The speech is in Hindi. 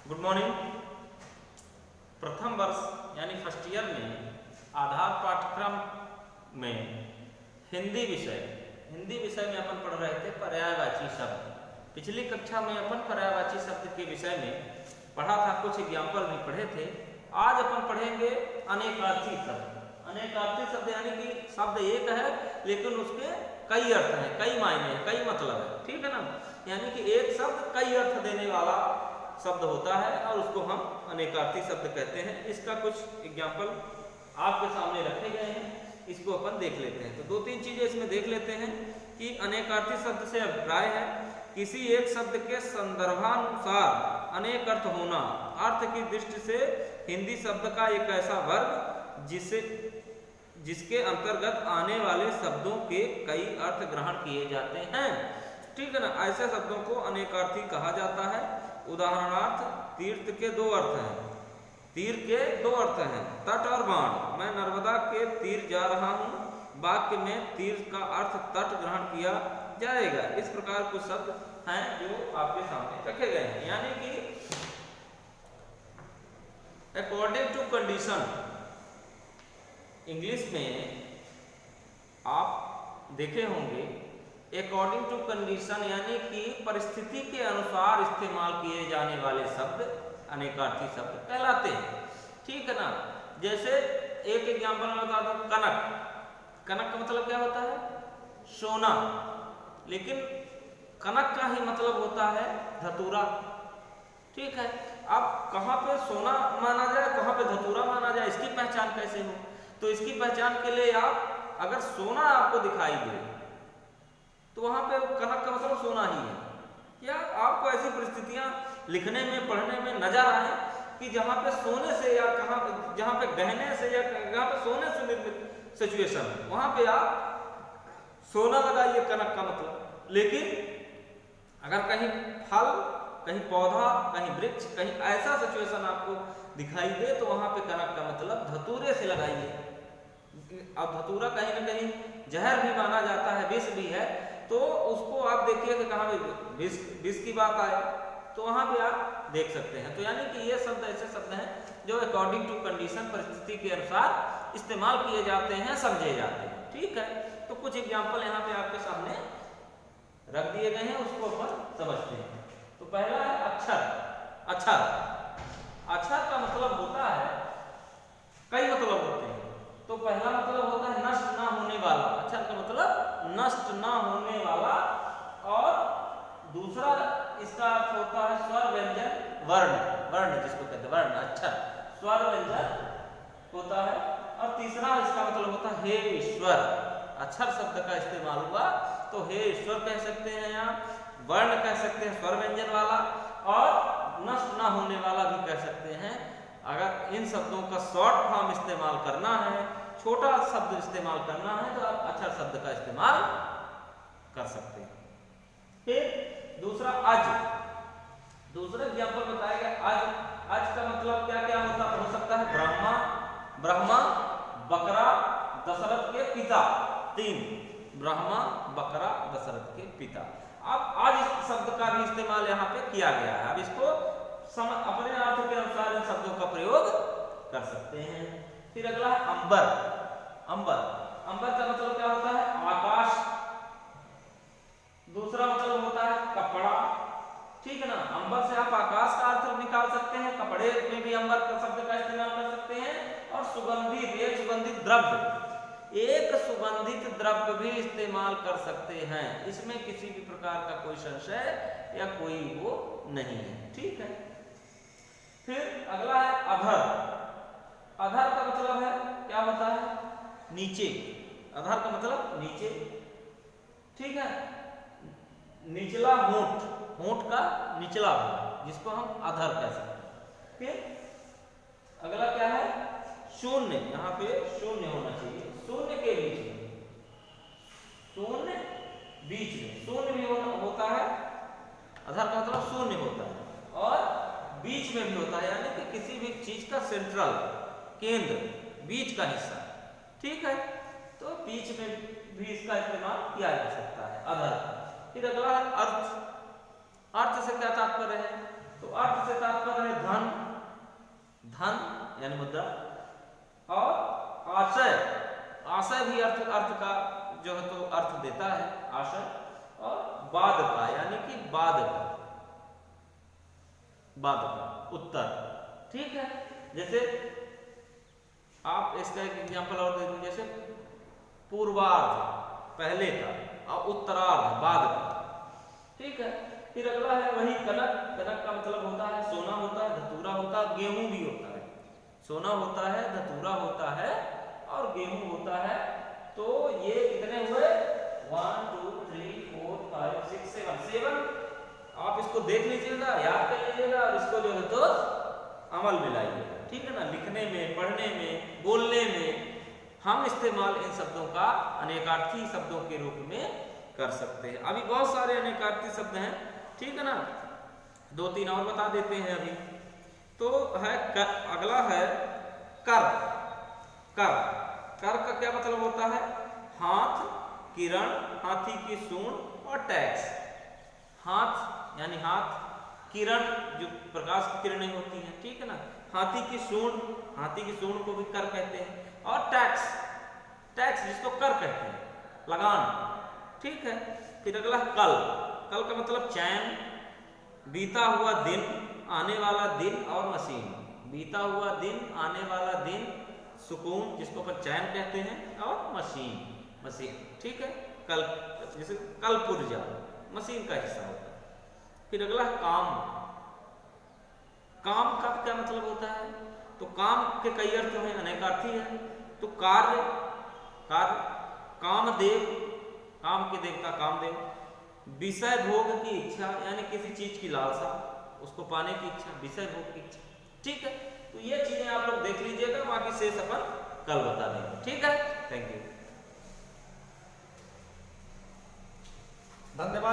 Good morning. प्रथम वर्ष यानी फर्स्ट ईयर में आधार पाठ्यक्रम में हिंदी विषय में अपन पढ़ रहे थे पर्यायवाची शब्द। पिछली कक्षा में अपन पर्यायवाची शब्द के विषय में पढ़ा था, कुछ एग्जाम्पल भी पढ़े थे। आज अपन पढ़ेंगे अनेकार्थी शब्द। अनेकार्थी शब्द यानी कि शब्द एक है लेकिन उसके कई अर्थ हैं, कई मायने हैं, कई मतलब है, ठीक है ना। यानी कि एक शब्द कई अर्थ देने वाला शब्द होता है और उसको हम अनेकार्थी शब्द कहते हैं। इसका कुछ एग्जाम्पल आपके सामने रखे गए हैं, इसको अपन देख लेते हैं। तो दो तीन चीजें इसमें देख लेते हैं कि अनेकार्थी शब्द से अभिप्राय है किसी एक शब्द के संदर्भानुसार अनेक अर्थ होना। अर्थ की दृष्टि से हिंदी शब्द का एक ऐसा वर्ग जिसके अंतर्गत आने वाले शब्दों के कई अर्थ ग्रहण किए जाते हैं, ठीक है ना। ऐसे शब्दों को अनेकार्थी कहा जाता है। उदाहरणार्थ तीर्थ के दो अर्थ हैं, तीर के दो अर्थ हैं, तट और बाण। मैं नर्मदा के तीर जा रहा हूँ, वाक्य में तीर का अर्थ तट ग्रहण किया जाएगा। इस प्रकार कुछ शब्द हैं जो आपके सामने रखे गए हैं। यानी कि अकॉर्डिंग टू कंडीशन, इंग्लिश में आप देखे होंगे अकॉर्डिंग टू कंडीशन यानी कि परिस्थिति के अनुसार इस्तेमाल किए जाने वाले शब्द अनेकार्थी शब्द कहलाते हैं, ठीक है ना। जैसे एक एग्जांपल में बता दूं, कनक। कनक का मतलब क्या होता है? सोना। लेकिन कनक का ही मतलब होता है धतूरा, ठीक है। अब कहाँ पे सोना माना जाए, कहाँ पे धतूरा माना जाए, इसकी पहचान कैसे हो? तो इसकी पहचान के लिए आप अगर सोना आपको दिखाई दे तो वहां पे कनक का मतलब सोना ही है। या आपको ऐसी परिस्थितियां लिखने में पढ़ने में नजर आए कि जहां पे सोने से या जहां पे गहने से या जहां पे सोने से निर्मित सिचुएशन, वहां पे आप सोना लगाइए कनक का मतलब। लेकिन अगर कहीं फल, कहीं पौधा, कहीं वृक्ष, कहीं ऐसा सिचुएशन आपको दिखाई दे तो वहां पे कनक का मतलब धतूरे से लगाइए। अब धतूरा कहीं ना कहीं जहर भी माना जाता है, विष भी है, तो उसको आप देखिए कि कहाँ पे विष की बात आए तो वहां पे आप देख सकते हैं। तो यानी कि ये शब्द ऐसे शब्द हैं जो अकॉर्डिंग टू कंडीशन, परिस्थिति के अनुसार इस्तेमाल किए जाते हैं, समझे जाते हैं, ठीक है। तो कुछ एग्जाम्पल यहाँ पे आपके सामने रख दिए गए हैं, उसको अपन समझते हैं। तो पहला है अक्षर। अक्षर का मतलब होता है, कई मतलब होते हैं। तो पहला मतलब होता है नष्ट ना होने वाला। अक्षर का मतलब नष्ट ना होने वाला। और दूसरा इसका अर्थ होता है स्वर व्यंजन वर्ण। वर्ण जिसको कहते हैं वर्ण, अक्षर स्वर व्यंजन होता है। और तीसरा इसका मतलब होता है हे ईश्वर। अक्षर शब्द का इस्तेमाल हुआ तो हे ईश्वर कह सकते हैं आप, वर्ण कह सकते हैं स्वर व्यंजन वाला, और नष्ट ना होने वाला भी कह सकते हैं। अगर इन शब्दों का शॉर्ट फॉर्म इस्तेमाल करना है, छोटा शब्द इस्तेमाल करना है, तो आप अक्षर शब्द का इस्तेमाल कर सकते हैं। फिर दूसरा अज। दूसरा एग्जाम्पल बताएगा अज का मतलब क्या क्या हो सकता है? ब्रह्मा, बकरा, दशरथ के पिता। 3 ब्रह्मा, बकरा, दशरथ के पिता। अब आज शब्द का भी इस्तेमाल यहाँ पे किया गया है। अब इसको अपने अर्थ के अनुसार इन शब्दों का प्रयोग कर सकते हैं। फिर अगला है अंबर। अंबर का मतलब क्या होता है? आकाश। दूसरा मतलब होता है कपड़ा, ठीक है ना। अंबर से आप आकाश का अर्थ निकाल सकते हैं, कपड़े में भी अंबर का शब्द का इस्तेमाल कर सकते हैं। और सुगंधित, एक सुगंधित द्रव्य भी इस्तेमाल कर सकते हैं। इसमें किसी भी प्रकार का कोई संशय या कोई वो नहीं है, ठीक है। फिर अगला है अधर। अधर का मतलब है क्या होता है? नीचे। अधर का मतलब नीचे, ठीक है। निचला होंठ, होंठ का निचला भाग, जिसको हम अधर कह सकते हैं। फिर अगला क्या है? शून्य। यहाँ पे शून्य होना चाहिए, शून्य के बीच में, शून्य बीच में, शून्य भी होता है। अधर का मतलब शून्य होता है और बीच में भी होता है, यानी कि किसी भी चीज का सेंट्रल, केंद्र, बीच का हिस्सा, ठीक है। तो बीच में भी इसका इस्तेमाल किया जा सकता है अधर। फिर अगला है अर्थ। अर्थ से क्या तात्पर्य है? तो अर्थ से तात्पर्य है यानी मुद्रा। और आशय, आशय भी अर्थ का जो है तो अर्थ देता है आशय। और बाद का यानी कि बाद का, बाद का उत्तर, ठीक है। जैसे आप इसका एक एग्जांपल और दे दूं, जैसे पूर्वार्ध पहले का और उत्तरार्ध बाद का, ठीक है। फिर अगला है वही कनक। कनक का मतलब होता है सोना होता है, धतूरा होता है, गेहूं भी होता है। सोना होता है, धतूरा होता है और गेहूं होता है। तो ये कितने हुए? 1 2 3 4 5 6 7 7। आप इसको देख लीजिएगा, याद कर लीजिएगा और इसको जो है तो अमल में लाइएगा, ठीक है ना। लिखने में, पढ़ने में, बोलने में हम इस्तेमाल इन शब्दों का अनेकार्थी शब्दों के रूप में कर सकते हैं। अभी बहुत सारे अनेकार्थी शब्द हैं, ठीक है ना। 2-3 और बता देते हैं अभी। तो है अगला है कर। कर, कर का क्या मतलब होता है? हाथ, किरण, हाथी की सूंड और टैक्स। हाथ यानी हाथ, किरण जो प्रकाश की किरणें होती हैं, ठीक है ना। हाथी की सूंड, हाथी की सूंड को भी कर कहते हैं। और टैक्स, टैक्स जिसको कर कहते हैं, लगान, ठीक है। फिर अगला कल। कल का मतलब चैन, बीता हुआ दिन, आने वाला दिन और मशीन। बीता हुआ दिन, आने वाला दिन, सुकून जिसको अपन चैन कहते हैं, और मशीन, मशीन, ठीक है। कल जैसे कल पुर्जा मशीन का हिस्सा होता है। फिर अगला काम। काम का क्या मतलब होता है? तो काम के कई अर्थ हैं, अनेकार्थी है। तो कार्य, कार्य, कामदेव, काम के देवता कामदेव। विषय भोग की इच्छा यानी किसी चीज की लालसा, उसको पाने की इच्छा, विषय भोग की इच्छा, ठीक है। तो ये चीजें आप लोग देख लीजिएगा, बाकी शेष अपन कल बता देंगे, ठीक है। Thank you.